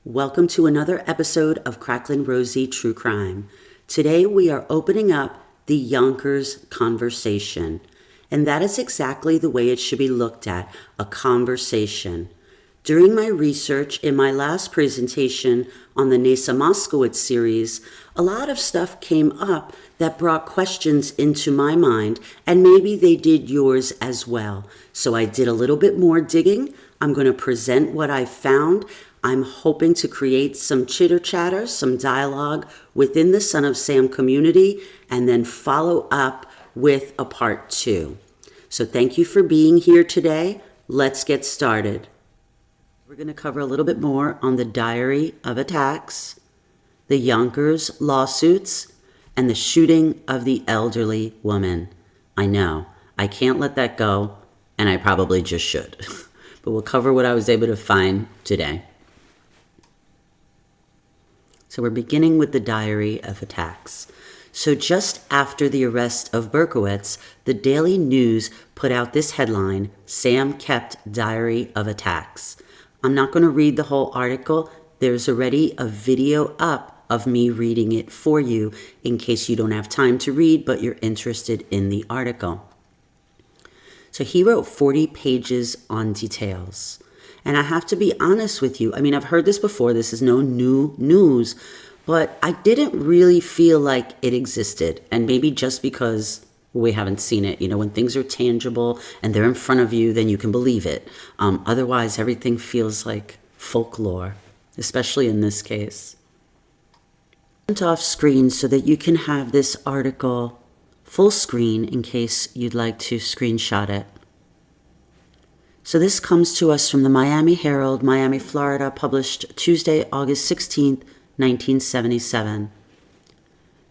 Welcome to another episode of Cracklin' Rosie True Crime. Today we are opening up the Yonkers conversation, and that is exactly the way it should be looked at, a conversation. During my research in my last presentation on the Nasa Moskowitz series, a lot of stuff came up that brought questions into my mind, and maybe they did yours as well. So I did a little bit more digging. I'm going to present what I found. I'm hoping to create some chitter chatter, some dialogue within the Son of Sam community, and then follow up with a part 2. So thank you for being here today. Let's get started. We're going to cover a little bit more on the diary of attacks, the Yonkers lawsuits, and the shooting of the elderly woman. I know, I can't let that go, and I probably just should. But we'll cover what I was able to find today. So we're beginning with the diary of attacks. So just after the arrest of Berkowitz, the Daily News put out this headline, "Sam kept diary of attacks." I'm not going to read the whole article. There's already a video up of me reading it for you in case you don't have time to read, but you're interested in the article. So he wrote 40 pages on details. And I have to be honest with you. I mean, I've heard this before. This is no new news. But I didn't really feel like it existed. And maybe just because we haven't seen it. You know, when things are tangible and they're in front of you, then you can believe it. Otherwise, everything feels like folklore, especially in this case. Off screen so that you can have this article full screen in case you'd like to screenshot it. So this comes to us from the Miami Herald, Miami, Florida, published Tuesday, August 16th, 1977.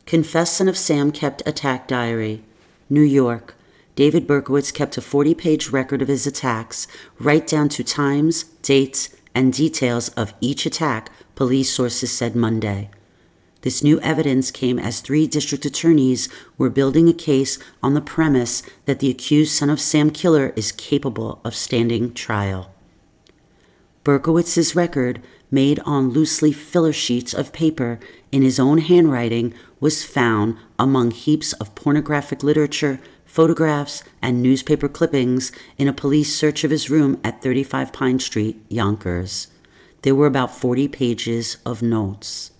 Confessed Son of Sam kept attack diary. New York. David Berkowitz kept a 40-page record of his attacks, right down to times, dates, and details of each attack, police sources said Monday. This new evidence came as 3 district attorneys were building a case on the premise that the accused Son of Sam killer is capable of standing trial. Berkowitz's record, made on loosely filler sheets of paper in his own handwriting, was found among heaps of pornographic literature, photographs, and newspaper clippings in a police search of his room at 35 Pine Street, Yonkers. There were about 40 pages of notes.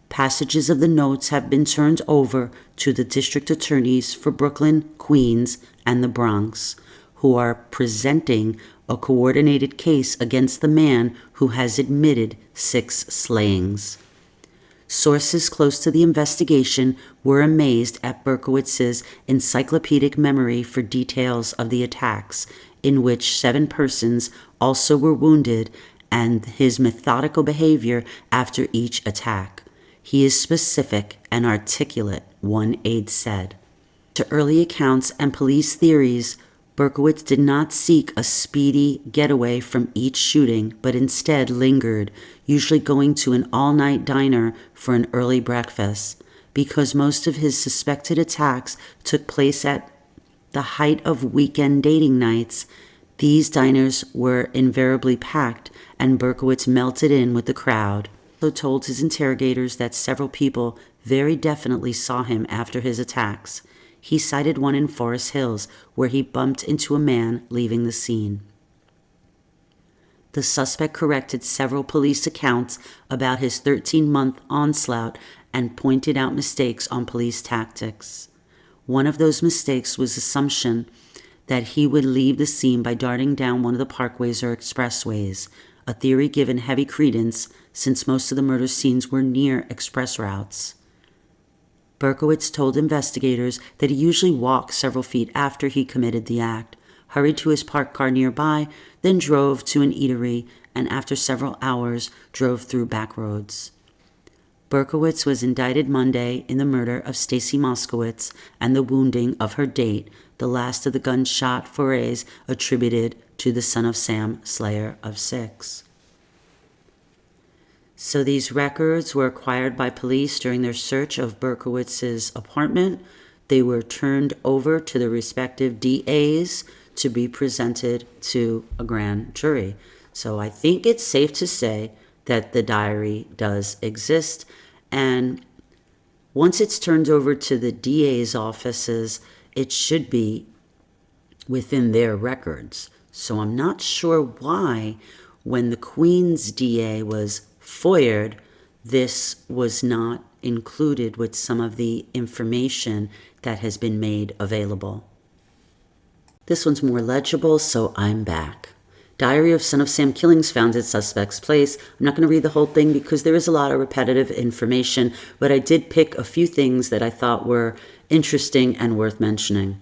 Passages of the notes have been turned over to the district attorneys for Brooklyn, Queens, and the Bronx, who are presenting a coordinated case against the man who has admitted 6 slayings. Sources close to the investigation were amazed at Berkowitz's encyclopedic memory for details of the attacks, in which 7 persons also were wounded, and his methodical behavior after each attack. He is specific and articulate, one aide said. To early accounts and police theories, Berkowitz did not seek a speedy getaway from each shooting, but instead lingered, usually going to an all-night diner for an early breakfast. Because most of his suspected attacks took place at the height of weekend dating nights, these diners were invariably packed, and Berkowitz melted in with the crowd. Also told his interrogators that several people very definitely saw him after his attacks. He cited one in Forest Hills where he bumped into a man leaving the scene. The suspect corrected several police accounts about his 13-month onslaught and pointed out mistakes on police tactics. One of those mistakes was assumption that he would leave the scene by darting down one of the parkways or expressways, a theory given heavy credence since most of the murder scenes were near express routes. Berkowitz told investigators that he usually walked several feet after he committed the act, hurried to his parked car nearby, then drove to an eatery, and after several hours drove through back roads. Berkowitz was indicted Monday in the murder of Stacy Moskowitz and the wounding of her date, the last of the gunshot forays attributed to the Son of Sam slayer of 6. So these records were acquired by police during their search of Berkowitz's apartment. They were turned over to the respective DAs to be presented to a grand jury. So I think it's safe to say that the diary does exist. And once it's turned over to the DA's offices, it should be within their records. So I'm not sure why, when the Queen's DA was FOIA'd, this was not included with some of the information that has been made available. This one's more legible, so I'm back. Diary of Son of Sam killings found at suspect's place. I'm not going to read the whole thing because there is a lot of repetitive information, but I did pick a few things that I thought were interesting and worth mentioning.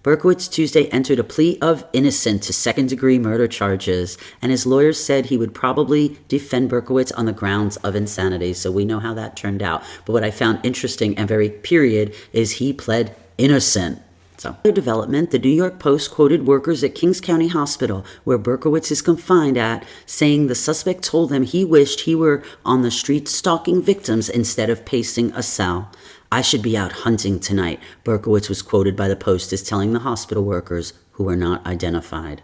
Berkowitz Tuesday entered a plea of innocent to second-degree murder charges, and his lawyers said he would probably defend Berkowitz on the grounds of insanity, so we know how that turned out. But what I found interesting and very period is he pled innocent. So, other development, the New York Post quoted workers at Kings County Hospital, where Berkowitz is confined at, saying the suspect told them he wished he were on the street stalking victims instead of pacing a cell. I should be out hunting tonight, Berkowitz was quoted by the Post as telling the hospital workers, who were not identified.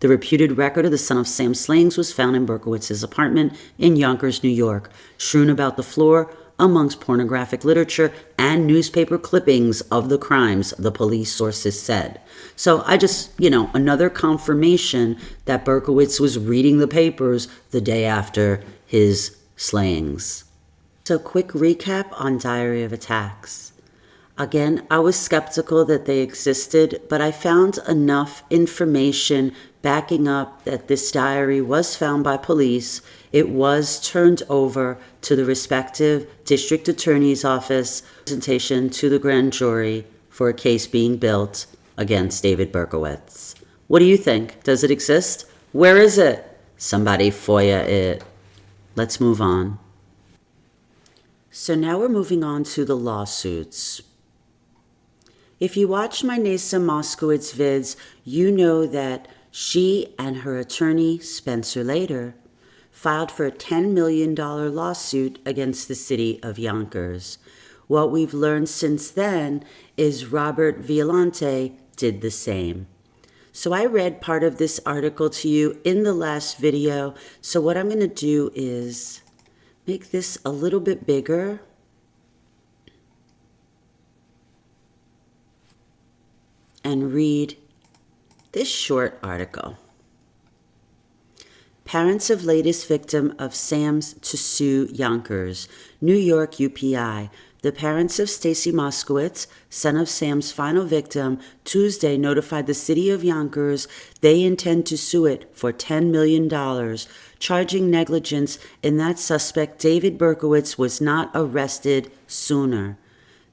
The reputed record of the Son of Sam slayings was found in Berkowitz's apartment in Yonkers, New York, strewn about the floor amongst pornographic literature and newspaper clippings of the crimes, the police sources said. So I just, another confirmation that Berkowitz was reading the papers the day after his slayings. So quick recap on Diary of Attacks. Again, I was skeptical that they existed, but I found enough information backing up that this diary was found by police. It was turned over to the respective district attorney's office, presentation to the grand jury for a case being built against David Berkowitz. What do you think? Does it exist? Where is it? Somebody FOIA it. Let's move on. So now we're moving on to the lawsuits. If you watched my Nasa Moskowitz vids, you know that she and her attorney, Spencer Lader, filed for a $10 million lawsuit against the city of Yonkers. What we've learned since then is Robert Violante did the same. So I read part of this article to you in the last video. So what I'm going to do is make this a little bit bigger. And read this short article. Parents of latest victim of Sam's to sue Yonkers, New York UPI. The parents of Stacy Moskowitz, son of Sam's final victim, Tuesday notified the city of Yonkers they intend to sue it for $10 million, charging negligence in that suspect David Berkowitz was not arrested sooner.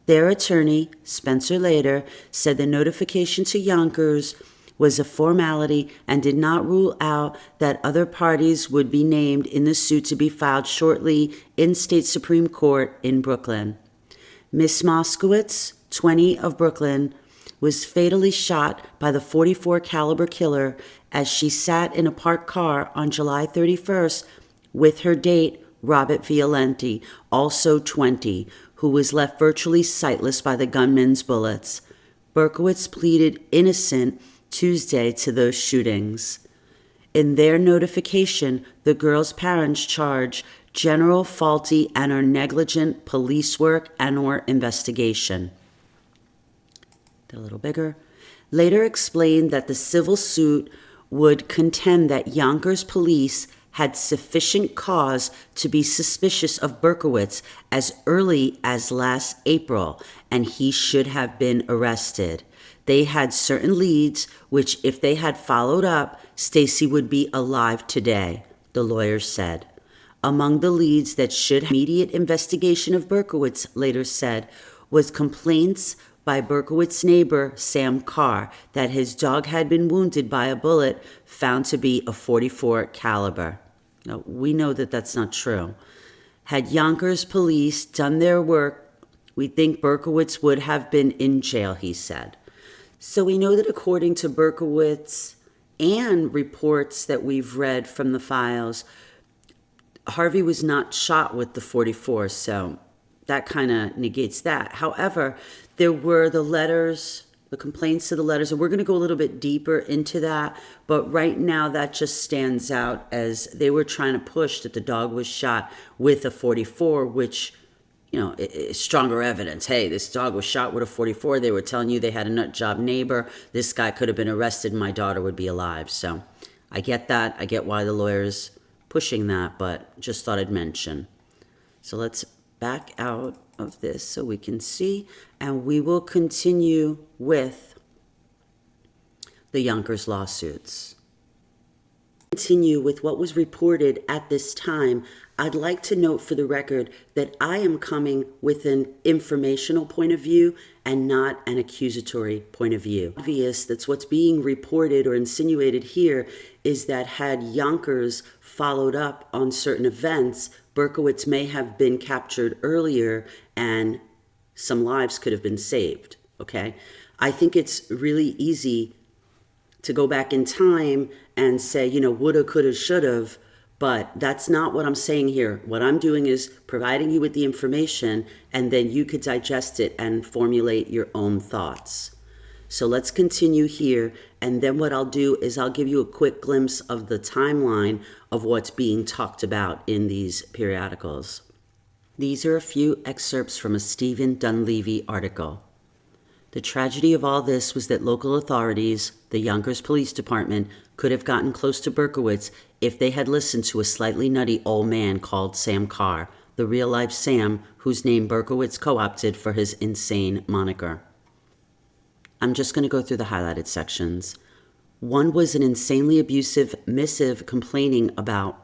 Their attorney, Spencer Lader, said the notification to Yonkers was a formality and did not rule out that other parties would be named in the suit to be filed shortly in state Supreme Court in Brooklyn. Miss Moskowitz, 20 of Brooklyn, was fatally shot by the .44 caliber killer as she sat in a parked car on July 31st with her date, Robert Violante, also 20, who was left virtually sightless by the gunman's bullets. Berkowitz pleaded innocent Tuesday to those shootings. In their notification, the girl's parents charge general faulty and or negligent police work and or investigation. A little bigger. Later explained that the civil suit would contend that Yonkers police had sufficient cause to be suspicious of Berkowitz as early as last April, and he should have been arrested. They had certain leads, which if they had followed up, Stacy would be alive today, the lawyers said. Among the leads that should have immediate investigation of Berkowitz, later said, was complaints by Berkowitz's neighbor, Sam Carr, that his dog had been wounded by a bullet found to be a .44 caliber. Now, we know that that's not true. Had Yonkers police done their work, we think Berkowitz would have been in jail, he said. So we know that according to Berkowitz and reports that we've read from the files, Harvey was not shot with the .44, so that kind of negates that. However, there were the letters the complaints to the letters, and we're going to go a little bit deeper into that, but right now that just stands out as they were trying to push that the dog was shot with a 44, which, is stronger evidence. Hey, this dog was shot with a 44. They were telling you they had a nut job neighbor. This guy could have been arrested and my daughter would be alive. So I get that. I get why the lawyer's pushing that, but just thought I'd mention. So let's back out of this so we can see, and we will continue with the Yonkers lawsuits. Continue with what was reported at this time. I'd like to note for the record that I am coming with an informational point of view and not an accusatory point of view. Obvious that's what's being reported or insinuated here is that had Yonkers followed up on certain events, Berkowitz may have been captured earlier and some lives could have been saved, okay? I think it's really easy to go back in time and say, woulda, coulda, shoulda, but that's not what I'm saying here. What I'm doing is providing you with the information, and then you could digest it and formulate your own thoughts. So let's continue here, and then what I'll do is I'll give you a quick glimpse of the timeline of what's being talked about in these periodicals. These are a few excerpts from a Stephen Dunleavy article. The tragedy of all this was that local authorities, the Yonkers Police Department, could have gotten close to Berkowitz if they had listened to a slightly nutty old man called Sam Carr, the real-life Sam whose name Berkowitz co-opted for his insane moniker. I'm just going to go through the highlighted sections. One was an insanely abusive missive complaining about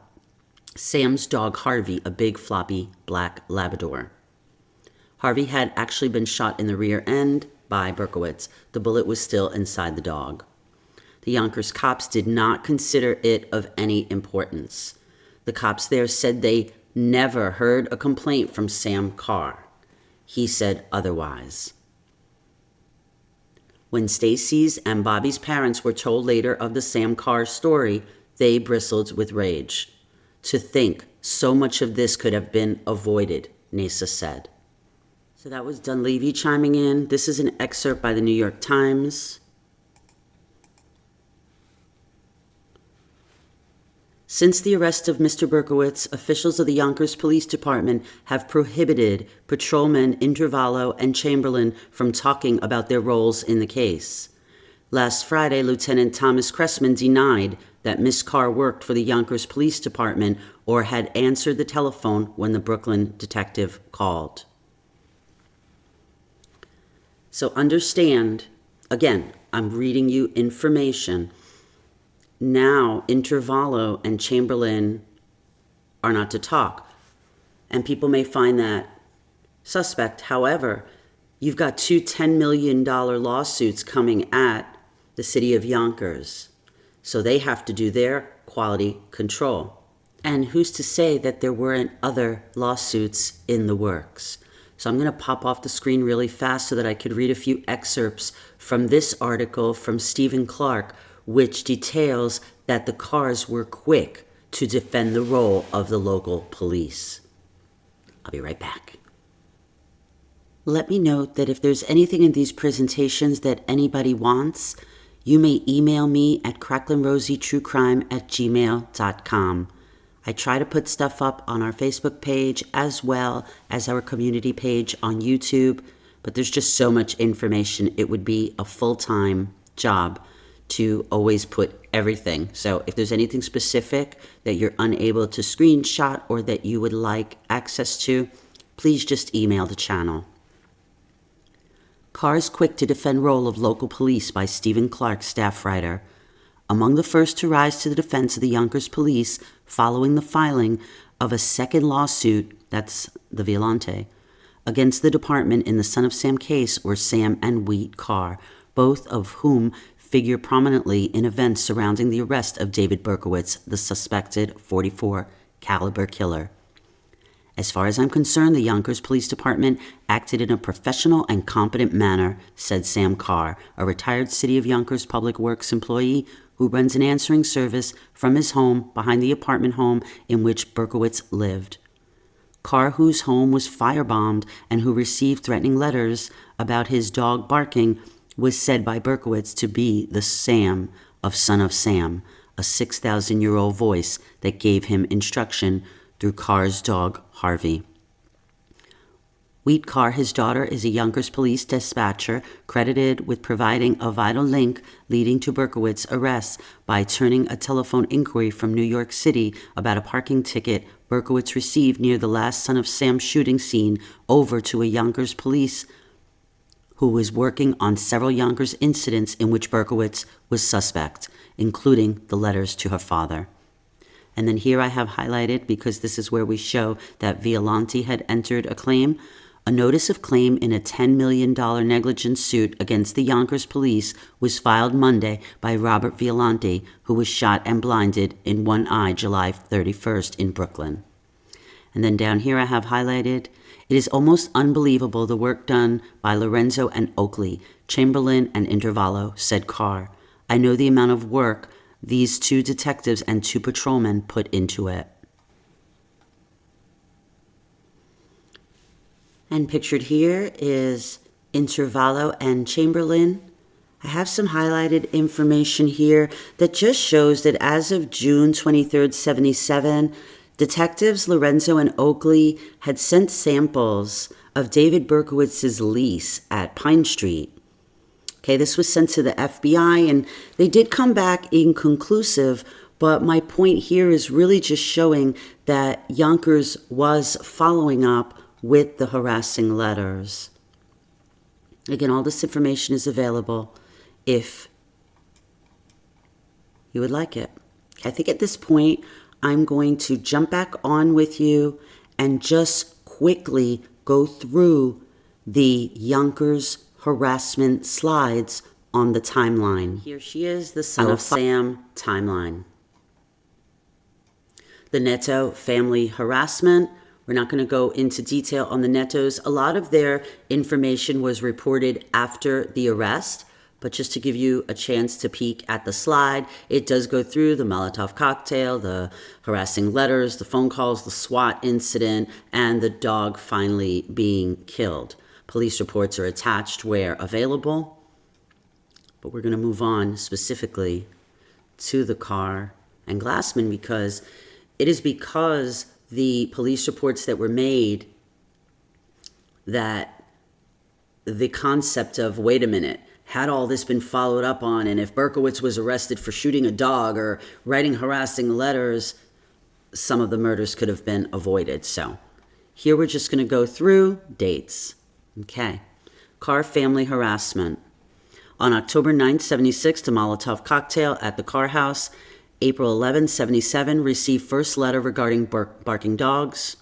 Sam's dog Harvey, a big floppy black Labrador. Harvey had actually been shot in the rear end by Berkowitz. The bullet was still inside the dog. The Yonkers cops did not consider it of any importance. The cops there said they never heard a complaint from Sam Carr. He said otherwise. When Stacy's and Bobby's parents were told later of the Sam Carr story, they bristled with rage. To think so much of this could have been avoided, Nasa said. So that was Dunleavy chiming in. This is an excerpt by the New York Times. Since the arrest of Mr. Berkowitz, officials of the Yonkers Police Department have prohibited Patrolman Intervallo and Chamberlain from talking about their roles in the case. Last Friday, Lieutenant Thomas Cressman denied that Miss Carr worked for the Yonkers Police Department or had answered the telephone when the Brooklyn detective called. So understand, again, I'm reading you information. Now, Intervallo and Chamberlain are not to talk. And people may find that suspect. However, you've got two $10 million lawsuits coming at the city of Yonkers. So they have to do their quality control. And who's to say that there weren't other lawsuits in the works? So I'm going to pop off the screen really fast so that I could read a few excerpts from this article from Stephen Clark, which details that the Carrs were quick to defend the role of the local police. I'll be right back. Let me note that if there's anything in these presentations that anybody wants, you may email me at cracklinrosietruecrime@gmail.com. I try to put stuff up on our Facebook page as well as our community page on YouTube, but there's just so much information. It would be a full-time job to always put everything. So if there's anything specific that you're unable to screenshot or that you would like access to, please just email the channel. Carr's Quick to Defend Role of Local Police by Stephen Clark, staff writer. Among the first to rise to the defense of the Yonkers police following the filing of a second lawsuit, that's the Violante, against the department in the Son of Sam case were Sam and Wheat Carr, both of whom figure prominently in events surrounding the arrest of David Berkowitz, the suspected .44 caliber killer. As far as I'm concerned, the Yonkers Police Department acted in a professional and competent manner, said Sam Carr, a retired City of Yonkers Public Works employee who runs an answering service from his home behind the apartment home in which Berkowitz lived. Carr, whose home was firebombed and who received threatening letters about his dog barking, was said by Berkowitz to be the Sam of Son of Sam, a 6,000-year-old voice that gave him instruction through Carr's dog, Harvey. Wheat Carr, his daughter, is a Yonkers police dispatcher credited with providing a vital link leading to Berkowitz's arrest by turning a telephone inquiry from New York City about a parking ticket Berkowitz received near the last Son of Sam shooting scene over to a Yonkers police who was working on several Yonkers incidents in which Berkowitz was suspect, including the letters to her father. And then here I have highlighted, because this is where we show that Violante had entered a claim, a notice of claim in a $10 million negligence suit against the Yonkers police was filed Monday by Robert Violante, who was shot and blinded in one eye July 31st in Brooklyn. And then down here I have highlighted, it is almost unbelievable the work done by Lorenzo and Oakley, Chamberlain and Intervallo, said Carr. I know the amount of work these two detectives and two patrolmen put into it. And pictured here is Intervallo and Chamberlain. I have some highlighted information here that just shows that as of June 23rd, 77, detectives Lorenzo and Oakley had sent samples of David Berkowitz's lease at Pine Street. Okay, this was sent to the FBI, and they did come back inconclusive, but my point here is really just showing that Yonkers was following up with the harassing letters. Again, all this information is available if you would like it. I think at this point, I'm going to jump back on with you and just quickly go through the Yonkers harassment slides on the timeline. Here she is, the Son of Sam timeline. The Neto family harassment. We're not going to go into detail on the Netos. A lot of their information was reported after the arrest, but just to give you a chance to peek at the slide, it does go through the Molotov cocktail, the harassing letters, the phone calls, the SWAT incident, and the dog finally being killed. Police reports are attached where available, but we're going to move on specifically to the Carr and Glassman because the police reports that were made that the concept of, wait a minute, had all this been followed up on, and if Berkowitz was arrested for shooting a dog or writing harassing letters, some of the murders could have been avoided. So here we're just going to go through dates. Okay. Carr family harassment. On October 9th, 76, the Molotov cocktail at the Carr house. April 11, 77, received first letter regarding barking dogs.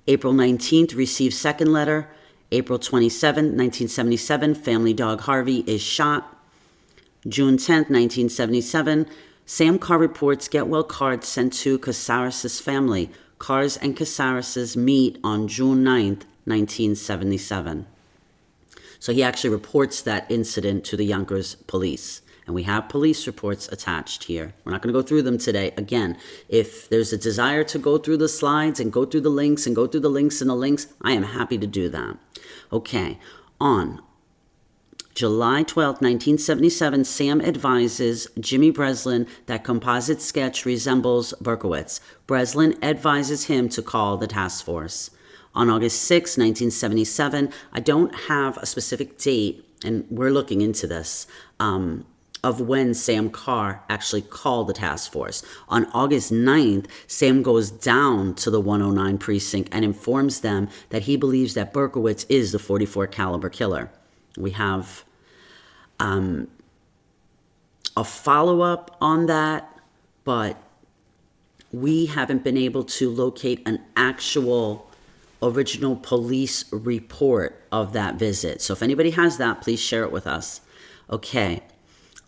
April 19th, received second letter. April 27, 1977, family dog Harvey is shot. June 10th, 1977, Sam Carr reports get well card sent to Casares' family. Carrs and Casares meet on June 9th, 1977. So he actually reports that incident to the Yonkers police. And we have police reports attached here. We're not going to go through them today. Again, if there's a desire to go through the slides and go through the links and go through the links and the links, I am happy to do that. Okay, on July 12, 1977, Sam advises Jimmy Breslin that composite sketch resembles Berkowitz. Breslin advises him to call the task force. On August 6, 1977, I don't have a specific date, and we're looking into this, of when Sam Carr actually called the task force. On August 9th, Sam goes down to the 109 precinct and informs them that he believes that Berkowitz is the .44 caliber killer. We have a follow-up on that, but we haven't been able to locate an actual original police report of that visit. So if anybody has that, please share it with us. Okay.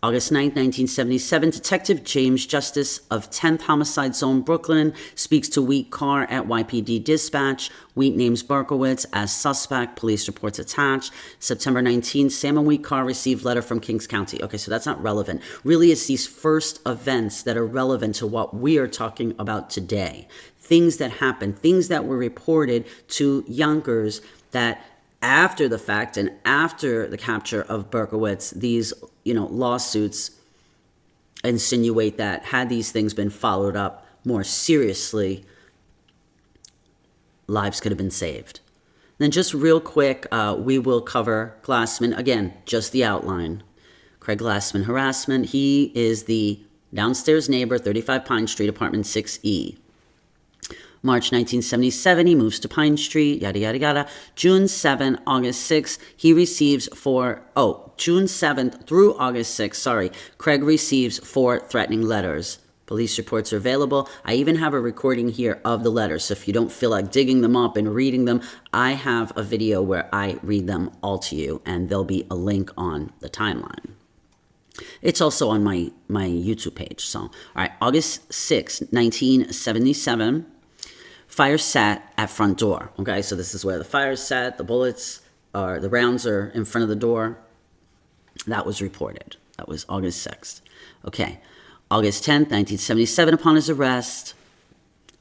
August 9, 1977, Detective James Justice of 10th Homicide Zone, Brooklyn, speaks to Wheat Carr at YPD Dispatch. Wheat names Berkowitz as suspect. Police reports attached. September 19, Sam and Wheat Carr received letter from Kings County. Okay, so that's not relevant. Really, it's these first events that are relevant to what we are talking about today. Things that happened, things that were reported to Yonkers that after the fact and after the capture of Berkowitz, these, lawsuits insinuate that had these things been followed up more seriously, lives could have been saved. Then just real quick, we will cover Glassman. Again, just the outline. Craig Glassman harassment. He is the downstairs neighbor, 35 Pine Street, apartment 6E. March 1977, he moves to Pine Street, yada, yada, yada. June 7, August 6, he receives June 7th through August 6th, Craig receives 4 threatening letters. Police reports are available. I even have a recording here of the letters, so if you don't feel like digging them up and reading them, I have a video where I read them all to you, and there'll be a link on the timeline. It's also on my YouTube page. So, all right, August 6, 1977, fire sat at front door. Okay, so this is where the fire sat, the the rounds are in front of the door. That was reported. That was August 6th. Okay, August 10th, 1977, upon his arrest,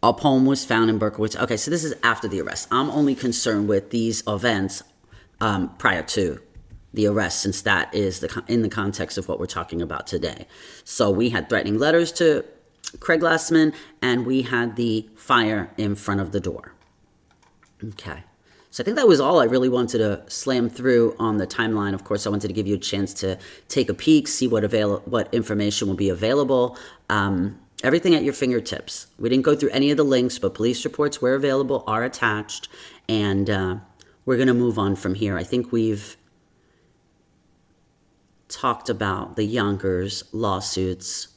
a poem was found in Berkowitz. Okay, so this is after the arrest. I'm only concerned with these events prior to the arrest, since that is in the context of what we're talking about today. So we had threatening letters to Craig Glassman, and we had the fire in front of the door. Okay. So I think that was all I really wanted to slam through on the timeline. Of course, I wanted to give you a chance to take a peek, see what information will be available. Everything at your fingertips. We didn't go through any of the links, but police reports where available are attached, and we're going to move on from here. I think we've talked about the Yonkers lawsuits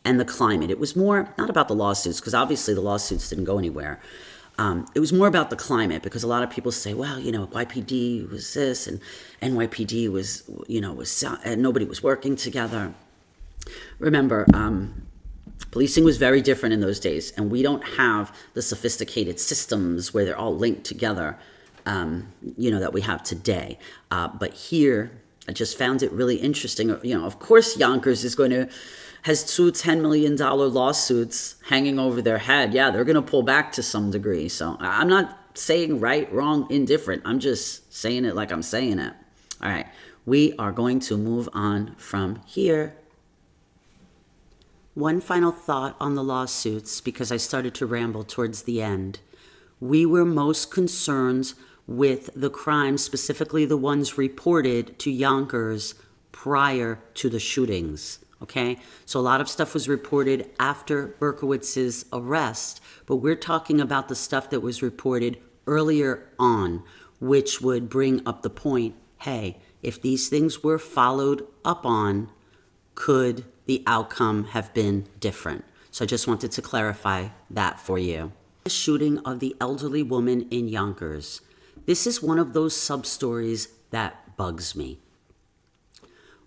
and the climate. It was more not about the lawsuits, because obviously the lawsuits didn't go anywhere. It was more about the climate, because a lot of people say, well, YPD was this and NYPD was and nobody was working together. Remember, policing was very different in those days, and we don't have the sophisticated systems where they're all linked together, that we have today. But here, I just found it really interesting. Of course, Yonkers has 2 $10 million lawsuits hanging over their head. Yeah, they're going to pull back to some degree. So I'm not saying right, wrong, indifferent. I'm just saying it like I'm saying it. All right, we are going to move on from here. One final thought on the lawsuits, because I started to ramble towards the end. We were most concerned with the crimes, specifically the ones reported to Yonkers prior to the shootings. Okay, so a lot of stuff was reported after Berkowitz's arrest, but we're talking about the stuff that was reported earlier on, which would bring up the point, hey, if these things were followed up on, could the outcome have been different? So I just wanted to clarify that for you. The shooting of the elderly woman in Yonkers. This is one of those sub-stories that bugs me.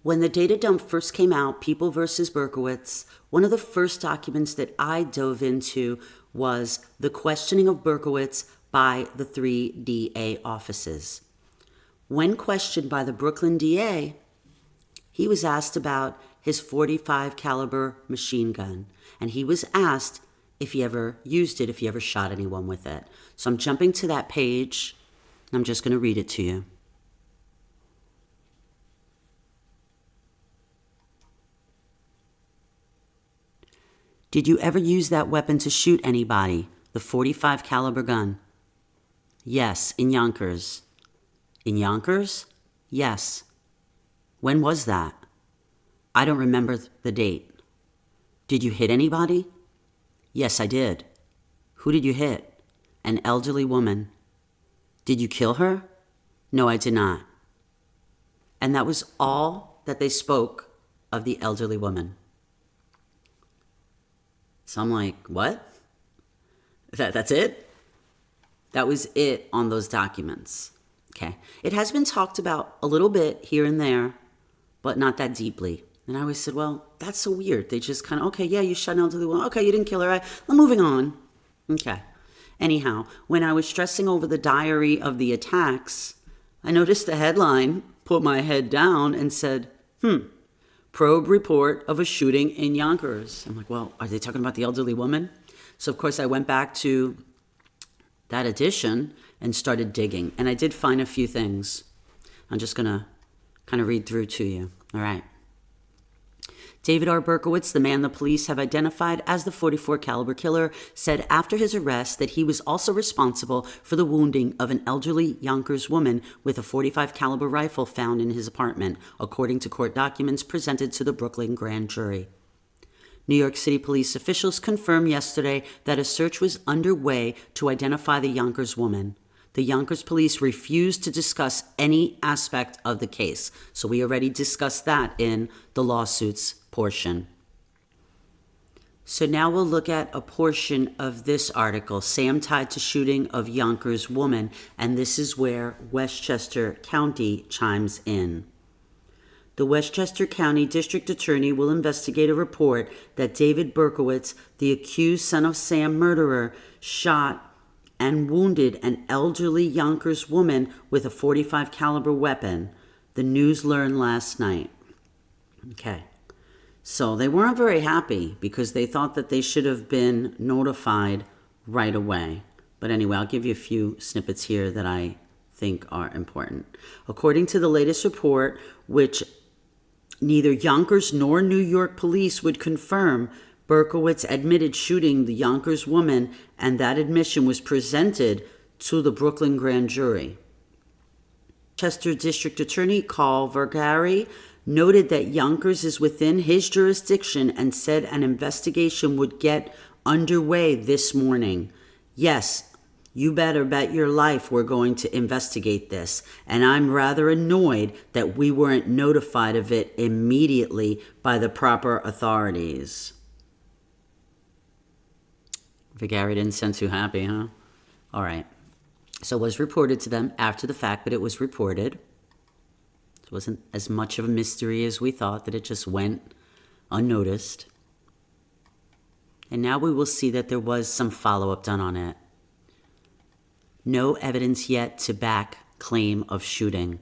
When the data dump first came out, People versus Berkowitz, one of the first documents that I dove into was the questioning of Berkowitz by the 3 DA offices. When questioned by the Brooklyn DA, he was asked about his .45 caliber machine gun, and he was asked if he ever used it, if he ever shot anyone with it. So I'm jumping to that page, and I'm just going to read it to you. Did you ever use that weapon to shoot anybody, the .45 caliber gun? Yes, in Yonkers. In Yonkers? Yes. When was that? I don't remember the date. Did you hit anybody? Yes, I did. Who did you hit? An elderly woman. Did you kill her? No, I did not. And that was all that they spoke of the elderly woman. So I'm like, what? That's it? That was it on those documents. Okay. It has been talked about a little bit here and there, but not that deeply. And I always said, well, that's so weird. They just kind of, okay, yeah, you shot an elderly woman. Okay, you didn't kill her. I'm moving on. Okay. Anyhow, when I was stressing over the diary of the attacks, I noticed the headline, put my head down, and said, probe report of a shooting in Yonkers. I'm like, well, are they talking about the elderly woman? So, of course, I went back to that edition and started digging. And I did find a few things. I'm just going to kind of read through to you. All right. David R. Berkowitz, the man the police have identified as the .44 caliber killer, said after his arrest that he was also responsible for the wounding of an elderly Yonkers woman with a .45 caliber rifle found in his apartment, according to court documents presented to the Brooklyn grand jury. New York City police officials confirmed yesterday that a search was underway to identify the Yonkers woman. The Yonkers police refused to discuss any aspect of the case, so we already discussed that in the lawsuits portion. So now we'll look at a portion of this article, Sam tied to shooting of Yonkers woman, and this is where Westchester County chimes in. The Westchester County District Attorney will investigate a report that David Berkowitz, the accused son of Sam murderer, shot and wounded an elderly Yonkers woman with a .45 caliber weapon, the news learned last night. Okay. So they weren't very happy because they thought that they should have been notified right away. But anyway, I'll give you a few snippets here that I think are important. According to the latest report, which neither Yonkers nor New York police would confirm, Berkowitz admitted shooting the Yonkers woman, and that admission was presented to the Brooklyn grand jury. Chester District Attorney Carl Vergari noted that Yonkers is within his jurisdiction and said an investigation would get underway this morning. Yes, you better bet your life we're going to investigate this, and I'm rather annoyed that we weren't notified of it immediately by the proper authorities. Vergari didn't sound too happy, huh? All right. So it was reported to them after the fact, but it was reported. It wasn't as much of a mystery as we thought, that it just went unnoticed. And now we will see that there was some follow-up done on it. No evidence yet to back claim of shooting.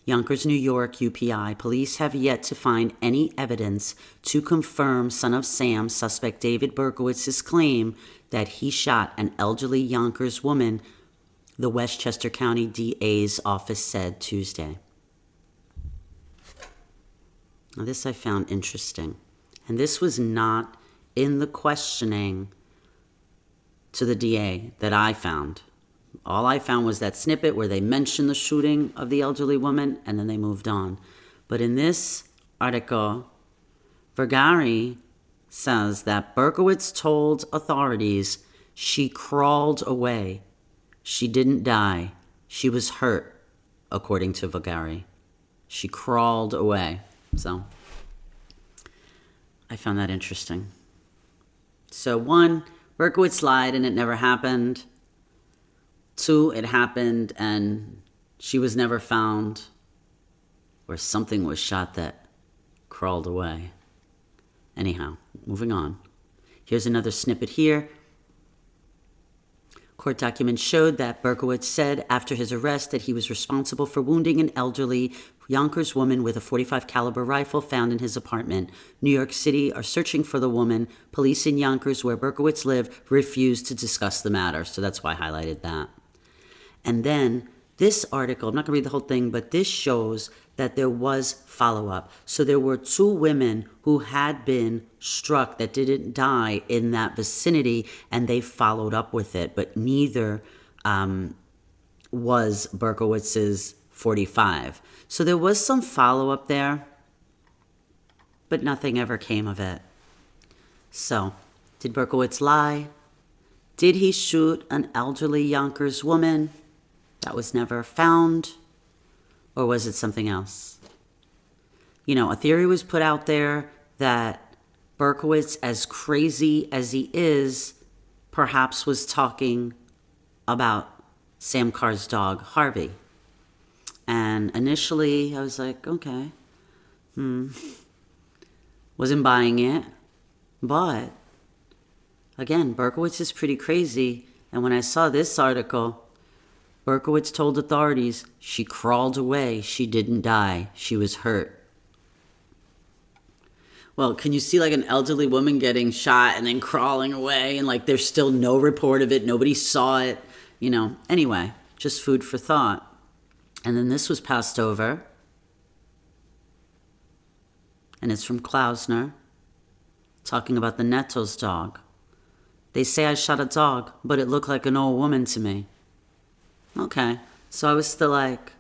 Yonkers, New York, UPI, police have yet to find any evidence to confirm son of Sam suspect David Berkowitz's claim that he shot an elderly Yonkers woman, the Westchester County DA's office said Tuesday. Now this I found interesting. And this was not in the questioning to the DA that I found. All I found was that snippet where they mentioned the shooting of the elderly woman and then they moved on. But in this article, Vergari says that Berkowitz told authorities she crawled away. She didn't die. She was hurt, according to Vergari. She crawled away. So I found that interesting. So 1, Berkowitz lied and it never happened. 2, it happened and she was never found, or something was shot that crawled away. Anyhow, moving on. Here's another snippet here. Court documents showed that Berkowitz said after his arrest that he was responsible for wounding an elderly Yonkers woman with a .45 caliber rifle found in his apartment. New York City are searching for the woman. Police in Yonkers, where Berkowitz lived, refused to discuss the matter. So that's why I highlighted that. And then this article, I'm not going to read the whole thing, but this shows that there was follow-up. So there were 2 women who had been struck that didn't die in that vicinity, and they followed up with it, but neither was Berkowitz's .45. So there was some follow-up there, but nothing ever came of it. So, did Berkowitz lie? Did he shoot an elderly Yonkers woman that was never found? Or was it something else? You know, a theory was put out there that Berkowitz, as crazy as he is, perhaps was talking about Sam Carr's dog, Harvey. And initially, I was like, okay, wasn't buying it. But, again, Berkowitz is pretty crazy. And when I saw this article, Berkowitz told authorities she crawled away. She didn't die. She was hurt. Well, can you see like an elderly woman getting shot and then crawling away and like there's still no report of it? Nobody saw it. Anyway, just food for thought. And then this was passed over, and it's from Klausner, talking about the Netto's dog. They say I shot a dog, but it looked like an old woman to me. Okay, so I was still like,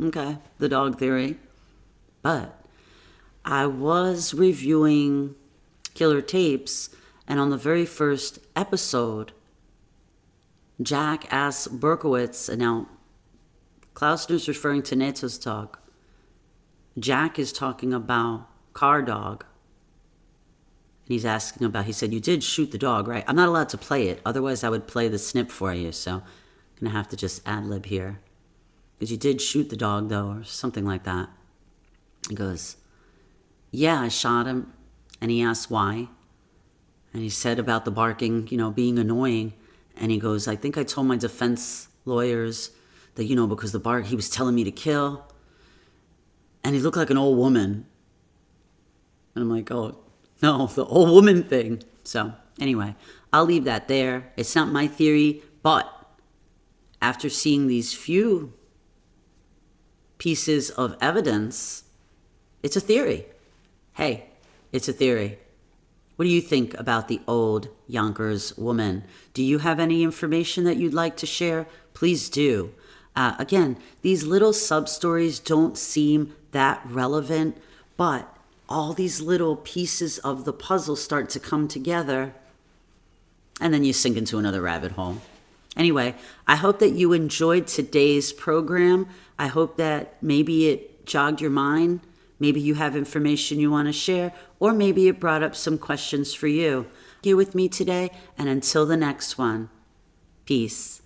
okay, the dog theory. But I was reviewing Killer Tapes, and on the very first episode, Jack asks Berkowitz, and now Klausner's referring to Netto's dog. Jack is talking about Car Dog. And he's asking about, he said, you did shoot the dog, right? I'm not allowed to play it. Otherwise, I would play the snip for you. So I'm going to have to just ad-lib here. Because you did shoot the dog, though, or something like that. He goes, yeah, I shot him. And he asked why. And he said about the barking, being annoying. And he goes, I think I told my defense lawyers that, because the bark, he was telling me to kill. And he looked like an old woman. And I'm like, oh, no, the old woman thing. So anyway, I'll leave that there. It's not my theory, but after seeing these few pieces of evidence, it's a theory. Hey, it's a theory. What do you think about the old Yonkers woman? Do you have any information that you'd like to share? Please do. Again, these little sub-stories don't seem that relevant, but all these little pieces of the puzzle start to come together, and then you sink into another rabbit hole. Anyway, I hope that you enjoyed today's program. I hope that maybe it jogged your mind. Maybe you have information you want to share, or maybe it brought up some questions for you. Here with me today, and until the next one, peace.